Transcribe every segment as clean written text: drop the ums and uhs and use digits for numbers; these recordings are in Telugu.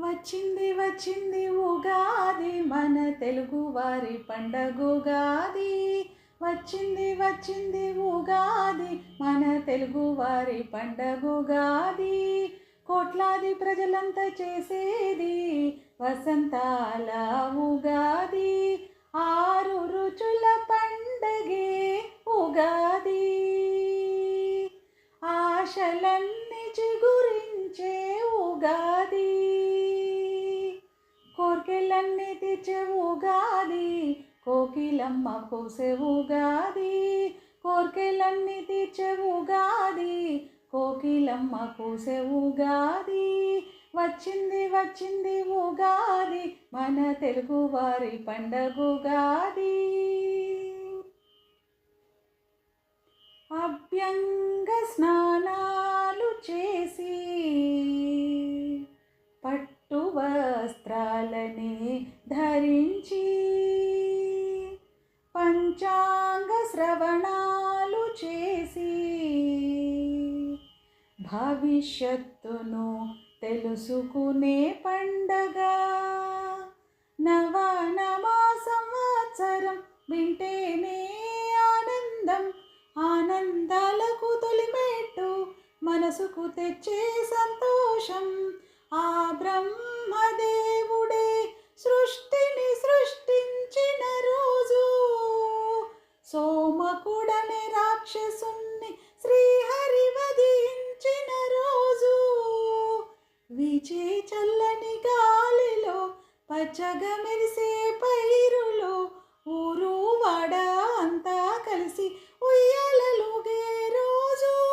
వచ్చింది వచ్చింది ఉగాది మన తెలుగు వారి పండగుగాది. వచ్చింది వచ్చింది ఉగాది మన తెలుగు వారి పండగుగాది. కోట్లాది ప్రజలంతా చేసేది వసంతాల ఉగాది. ఆరు రుచుల పండగే ఉగాది. ఆశలన్నీ చిగురించే ఉగాది. కోర్కెలన్నీ తీర్చే ఉగాది. కోకిలమ్మ కూసే ఉగాది. కోర్కెలన్నీ తీర్చే ఉగాది. కోకిలమ్మ కూసే ఉగాది. వచ్చింది వచ్చింది ఉగాది మన తెలుగు వారి పండగుగాది. అభ్యంగ స్నానాలు చేసి పట్టు వస్త్రాలని ధరించి పంచాంగ శ్రవణాలు చేసి భవిష్యత్తును తెలుసుకునే పండగ. నవనమా సంవత్సరం వింటేనే ఆనందం. ఆనందాలకు తొలిమెట్టు మనసుకు తెచ్చే సంతోషం. ఆ బ్రహ్మదేవుడే సృష్టిని సృష్టించిన రోజు. సోమకుడనే రాక్షసుణ్ణి శ్రీహరి వధించిన రోజు. వీచే చల్లని గాలిలో పచ్చగా మెరిసే పైరులో ఊరు వాడ అంతా కలిసి ఉయ్యాలలుగే రోజు.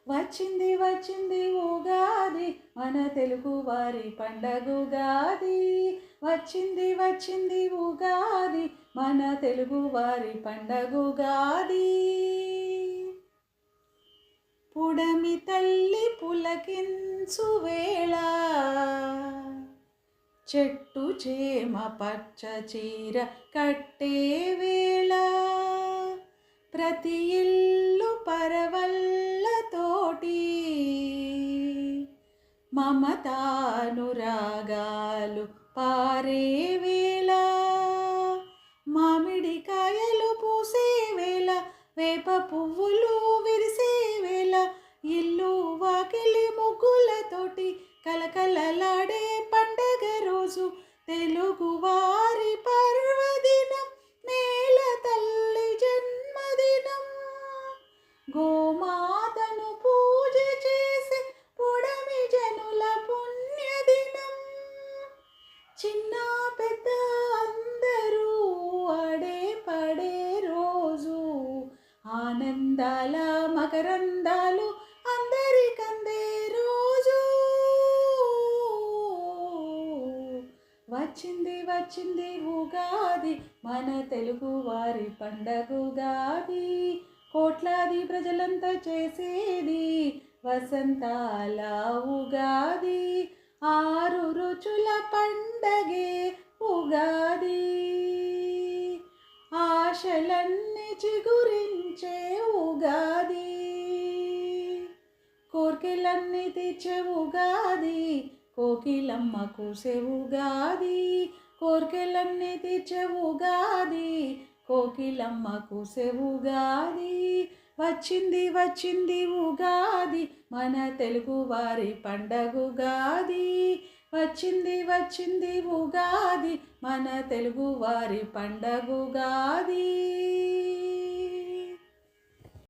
వచ్చింది వచ్చింది ఉగాది మన తెలుగు వారి పండగుగాది. వచ్చింది వచ్చింది ఉగాది మన తెలుగు వారి పండగుగాది. పుడమి తల్లి పులకించు వేళ చెట్టు చేమ పచ్చ చీర కట్టే వేళ ప్రతి ఇల్లు పరవళ్ళతోటి మమతానురాగాలు పారే వేళ మామిడికాయలు పూసే వేళ వేప పువ్వులు విరిసే వేళ ఇల్లు వాకిలి ముగ్గులతోటి కలకలలాడే పండగ రోజు. తెలుగు వారి పర్వదినం నేల తల్లి జన్మదినం. గోమాతను పూజ చేసే పుడమి జనుల పుణ్యదినం. చిన్న పెద్ద అందరూ ఆడే పడే రోజు. ఆనందాల మకరందాలు అందరికందే రోజు. వచ్చింది వచ్చింది ఉగాది మన తెలుగు వారి పండగుగాది. కోట్లాది ప్రజలంతా చేసేది వసంతాల ఉగాది. ఆరు రుచుల పండగే ఉగాది. ఆశలన్నీ చిగురించే ఉగాది. కోర్కెలన్నీ తీర్చే ఉగాది. కోకిలమ్మ కూసే ఉగాది. కోర్కెలన్నీ తీర్చే ఉగాది. కోకిలమ్మ కూసే ఉగాది. వచ్చింది వచ్చింది ఉగాది మన తెలుగు వారి పండగుగాది. వచ్చింది వచ్చింది ఉగాది మన తెలుగు వారి పండగుగాది.